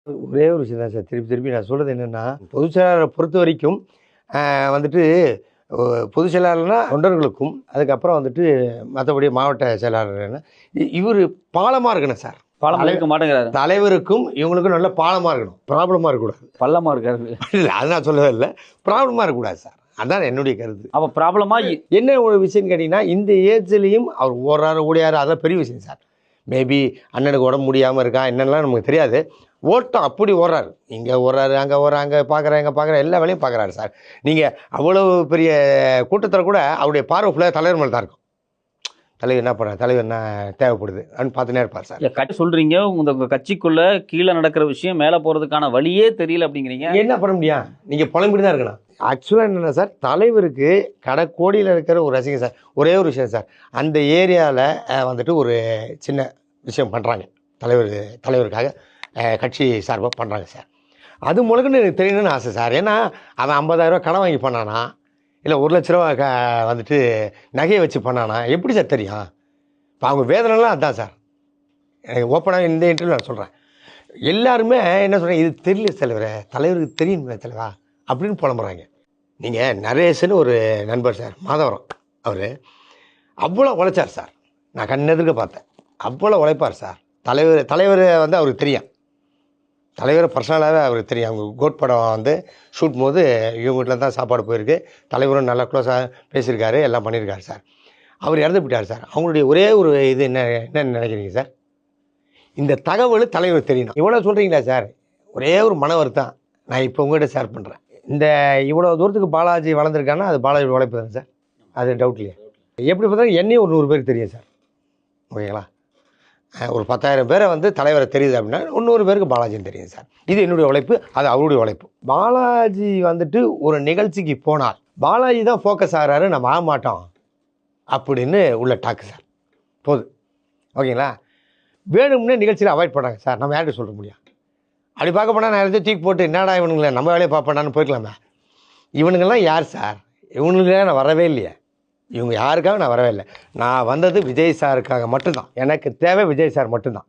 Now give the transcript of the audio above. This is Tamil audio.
ஒரே ஒரு விஷயம் தான் சார். திருப்பி திருப்பி நான் சொல்கிறது என்னென்னா, பொதுச் செயலாளரை பொறுத்த வரைக்கும் வந்துட்டு பொதுச் செயலாளர்னா தொண்டர்களுக்கும், அதுக்கப்புறம் வந்துட்டு மற்றபடி மாவட்ட செயலாளர் இவர் பாலமாக இருக்கணும் சார். பாலமாக இருக்க மாட்டேங்கிறாரு. தலைவருக்கும் இவங்களுக்கும் நல்ல பாலமாக இருக்கணும். ப்ராப்ளமாக இருக்கக்கூடாது. பள்ளமாக இருக்காரு. இல்லை, அது நான் சொல்லவே இல்லை. ப்ராப்ளமாக இருக்கக்கூடாது சார். அதான் என்னுடைய கருத்து. அப்போ ப்ராப்ளமாக என்ன ஒரு விஷயம்னு கேட்டிங்கன்னா, இந்த ஏஜ்லேயும் அவர் ஓடுறாரு ஓடியாரு, அதான் பெரிய விஷயம் சார். மேபி அண்ணனுக்கு உடம்பு முடியாமல் இருக்கா என்னென்னலாம் நமக்கு தெரியாது. ஓட்டம் அப்படி ஓடுறாரு. இங்கே ஓடுறாரு, அங்கே ஓடுறாங்க, அங்கே பார்க்குறேன், இங்கே பார்க்குறேன், எல்லா வேலையும் பார்க்குறாரு சார். நீங்கள் அவ்வளோ பெரிய கூட்டத்தில் கூட அவருடைய பார்வை ஃபுல்லாக தலைவர் மேலே தான் இருக்கும். தலைவர் என்ன பண்ணுறாரு, தலைவர் என்ன தேவைப்படுது அப்படின்னு பார்த்துனே இருப்பார் சார். கட்சி சொல்கிறீங்க, உங்கள் கட்சிக்குள்ளே கீழே நடக்கிற விஷயம் மேலே போகிறதுக்கான வழியே தெரியல அப்படிங்கிறீங்க. என்ன பண்ண முடியும்? நீங்கள் புலம்பிட்டு தான் இருக்கணும். ஆக்சுவலாக என்னென்ன சார், தலைவருக்கு கடைக்கோடியில் இருக்கிற ஒரு ரசிகர் சார். ஒரே ஒரு விஷயம் சார், அந்த ஏரியாவில் வந்துட்டு ஒரு சின்ன விஷயம் பண்ணுறாங்க. தலைவருக்காக கட்சி சார்பாக பண்ணுறாங்க சார். அது முழுக்கன்னு எனக்கு தெரியணும்னு ஆசை சார். ஏன்னா அவன் 50,000 கடன் வாங்கி பண்ணானா, இல்லை 1,00,000 வந்துட்டு நகையை வச்சு பண்ணானா, எப்படி சார் தெரியும்? இப்போ அவங்க வேதனைலாம் அதுதான் சார். எனக்கு ஓப்பனாக இந்த இன்டர்வியூ நான் சொல்கிறேன். எல்லாருமே என்ன சொல்கிறேன், இது தெரியல தலைவருக்கு தெரியுமே தலைவா அப்படின்னு புலம்புறாங்க. நீங்கள் நரேஷன்னு ஒரு நண்பர் சார், மாதவரம், அவர் அவ்வளோ உழைச்சார் சார். நான் கண்ணெதிர்க்க பார்த்தேன். அவ்வளோ உழைப்பார் சார். தலைவர் வந்து அவருக்கு தெரியும். தலைவரை பர்சனலாகவே அவருக்கு தெரியும். அவங்க கோட் படம் வந்து ஷூட் போது இவங்க வீட்டில் தான் சாப்பாடு போயிருக்கு. தலைவரும் நல்லா க்ளோஸாக பேசியிருக்காரு, எல்லாம் பண்ணியிருக்காரு சார். அவர் இறந்து போயிட்டார் சார். அவங்களுடைய ஒரே ஒரு இது என்ன நினைக்கிறீங்க சார்? இந்த தகவல் தலைவர் தெரியணும். இவ்வளோ சொல்கிறீங்களா சார்? ஒரே ஒரு மன வருத்தம் நான் இப்போ உங்கள்கிட்ட ஷேர் பண்ணுறேன். இந்த இவ்வளோ தூரத்துக்கு பாலாஜி வளர்ந்துருக்காங்கன்னா அது பாலாஜி உழைப்பு தானே சார். அது டவுட் இல்லையா? எப்படி பார்த்தாலும் என்னையும் ஒரு 100 பேருக்கு தெரியும் சார். ஓகேங்களா? ஒரு 10,000 பேரை வந்து தலைவரை தெரியுது அப்படின்னா 100 பேருக்கு பாலாஜின்னு தெரியும் சார். இது என்னுடைய உழைப்பு, அது அவருடைய உழைப்பு. பாலாஜி வந்துட்டு ஒரு நிகழ்ச்சிக்கு போனால் பாலாஜி தான் ஃபோக்கஸ் ஆகிறாரு, நம்ம ஆக மாட்டோம் அப்படின்னு உள்ள டாக்கு சார். போதும். ஓகேங்களா? வேணும்னே நிகழ்ச்சியில் அவாய்ட் பண்ணாங்க சார். நம்ம யார்கிட்ட சொல்ல முடியும்? அப்படி பார்க்க போனால் நான் எடுத்து தூக்கி போட்டு என்னடா இவனுங்களே நம்ம வேலையை பார்ப்பேனான்னு போய்க்கலாமே. இவனுங்கெல்லாம் யார் சார்? இவனுங்களே நான் வரவே இல்லையே. இவங்க யாருக்காக நான் வரவே இல்லை. நான் வந்தது விஜய் சாருக்காக மட்டும்தான். எனக்கு தேவை விஜய் சார் மட்டும்தான்.